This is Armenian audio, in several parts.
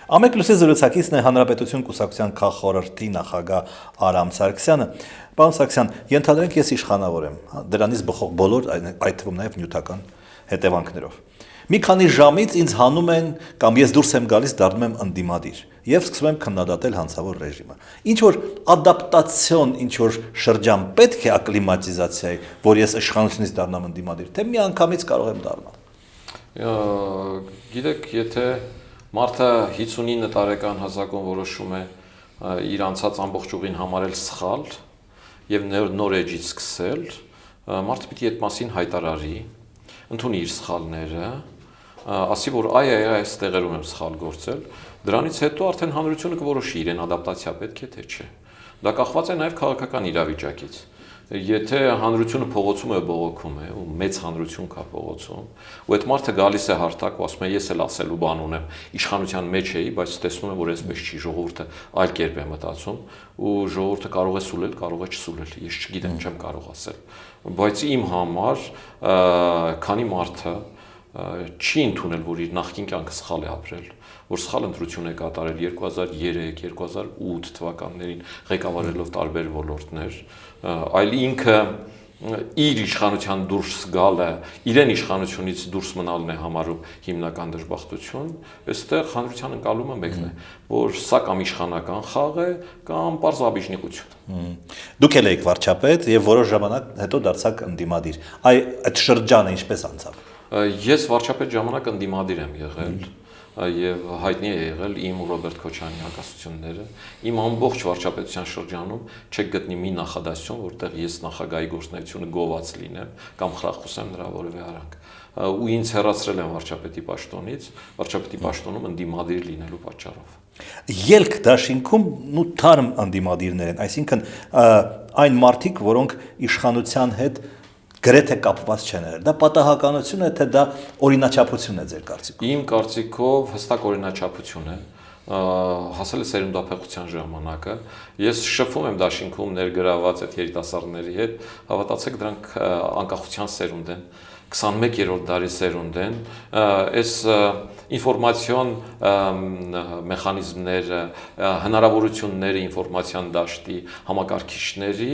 Ամեկլուսի զրուցակիցն է Հանրապետություն կուսակցության քաղխորհրդի նախագահ Արամ Սարգսյանը։ Պարոն Սարգսյան, ենթադրենք ես իշխանավոր եմ, դրանից բխող բոլոր այդ թվում նաև նյութական հետևանքներով։ Մի քանի ժամից ինձ հանում են կամ ես դուրս եմ գալիս, դառնում եմ ընդդիմադիր եւ սկսում եմ քննադատել հանցավոր ռեժիմը։ Ինչ որ ադապտացիոն, ինչ որ շրջան պետք է ակլիմատիզացիայի, որ ես իշխանությունից դառնամ ընդդիմադիր, թե միանգամից կարող եմ դառնալ։ Գիտեք, եթե մարդը 59 տարեկան հասակում որոշում է իր անցած ամբողջ ուղին համարել սխալ եւ նոր էջից սկսել, մարդը պիտի այդ մասին հայտարարի, ընդունի իր սխալները, ասի, որ այս տեղերում եմ սխալ գործել, դրանից հետո արդեն հանրությունը կորոշի իրեն ադապտացիա պետք է թե չէ։ Դա կախված է նաև քաղաքական իրավիճակից։ Եթե հանրությունը փողոցում է բողոքում է, ու մեծ հանրություն կա փողոցում, ու այդ մարդը գալիս է հարթակ ու ասում է ես էլ ասելու բան ունեմ, իշխանության մեջ էի, բայց տեսնում եմ, որ այսպես չի, ժողովուրդը այլ կերպ է մտածում, ու ժողովուրդը կարող է սուլել, կարող է չսուլել, ես չգիտեմ, չեմ կարող ասել։ Բայց իմ համար, քանի մարդը չի ընդունել, որ իր նախկին կյանքը սխալ է ապրել, որ սխալ ընտրություն է կատարել 2003-2008 թվականներին ղեկավարելով տարբեր ոլորտներ, այլ ինքը իր իշխանության դուրս գալը, իրեն իշխանությունից դուրս մնալն է համարում հիմնական դժբախտություն, այստեղ հանրության ընկալումը մեկն է, որ սա կամ իշխանական խաղ է, կամ պարզ աբիժնիկություն։ Դուք էլ եք վարչապետ եւ որոշ ժամանակ հետո դարձաք ընդդիմադիր։ Այդ շրջանը ինչպես անցավ։ Ես վարչապետ ժամանակ ընդդիմադիր եմ եղել եւ հայտնի է եղել իմ ու Ռոբերտ Քոչարյանի հակասությունները։ Իմ ամբողջ վարչապետության շրջանում չեք գտնի մի նախադասություն, որտեղ ես նախագահի գործունեությունը գոված լինեմ կամ խրախուսեմ նրա որևէ արանք։ Ու ինձ հեռացրել են վարչապետի պաշտոնում ընդդիմադիր լինելու պատճառով։ Ելք դաշինքում ու թարմ ընդդիմադիրներ են, այսինքն այն մարդիկ, որոնք իշխանության հետ գրեթե կապված չեն եղել։ Դա պատահականություն է, թե դա օրինաչափություն է ձեր կարծիքով։ Իմ կարծիքով հստակ օրինաչափություն է, հասել է սերունդափոխության ժամանակը։ Ես շփվում եմ դաշինքում ներգրաված այդ երիտասարդների հետ, հավատացեք, դրանք անկախության սերունդ են, 21-րդ դարի սերունդ են, այս ինֆորմացիոն մեխանիզմները, հնարավորությունները ինֆորմացիան դաշտի համակարգիչների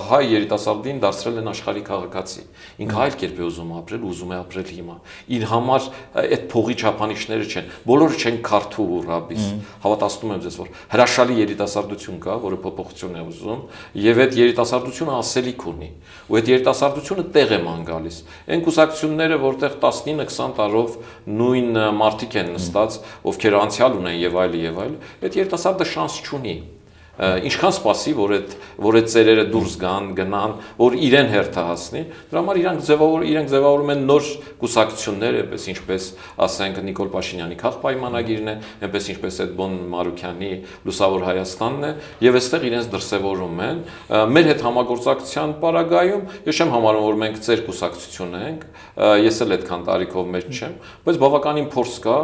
հայ երիտասարդին դարձրել են աշխարհի քաղաքացի։ Ինքը այլ կերպ է ուզում ապրել, ուզում է ապրել հիմա։ Իր համար այդ փողի չափանիշները չեն, բոլորը չեն քարթու ու ռաբիս։ Հավատացնում եմ ձեզ, որ հրաշալի երիտասարդություն կա, որը փոփոխություն է ուզում, եւ այդ երիտասարդությունը ասելիք ունի։ Ու այդ երիտասարդությունը տեղ է ման գալիս։ Այն կուսակցությունները, որտեղ 19-20 տարով նույն մարդիկ են նստած, ովքեր անցյալ ունեն եւ այլ, այդ երիտասարդը շանս չունի։ Ինչքան սպասի, որ այդ ծերերը դուրս գնան, որ իրեն հերթը հասնի, դրա համար իրենք ձևավորում են նոր կուսակցություններ, այնպես ինչպես ասենք Նիկոլ Փաշինյանի քաղաքապայմանագիրն է, այնպես ինչպես Էդմոն Մարուկյանի Լուսավոր Հայաստանն է, եւ այստեղ իրենց դրսևորում են։ Մեր հետ համագործակցության պարագայում ես չեմ համարում, որ մենք ծեր կուսակցություն ենք, ես էլ այդքան տարիքով մեջ չեմ, բայց բավականին փորձ կա,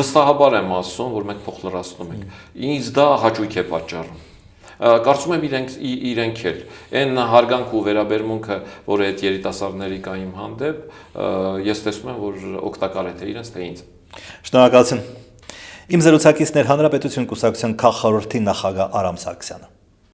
վստահաբար եմ ասում, որ մենք փոխ լրացնում ենք։ Ինձ դա հաճույք է պատճառում։ Կարծում եմ իրենք էլ այն հարգանք ու վերաբերմունքը, որ այդ երիտասարդների կա իմ հանդեպ, ես տեսնում եմ, որ օգտակար է թե իրենց, թե ինձ։ Շնորհակալություն։ Իմ զրուցակիցն էր Հանրապետություն կուսակցության քաղխորհրդի նախագահ Արամ Սարգսյանը։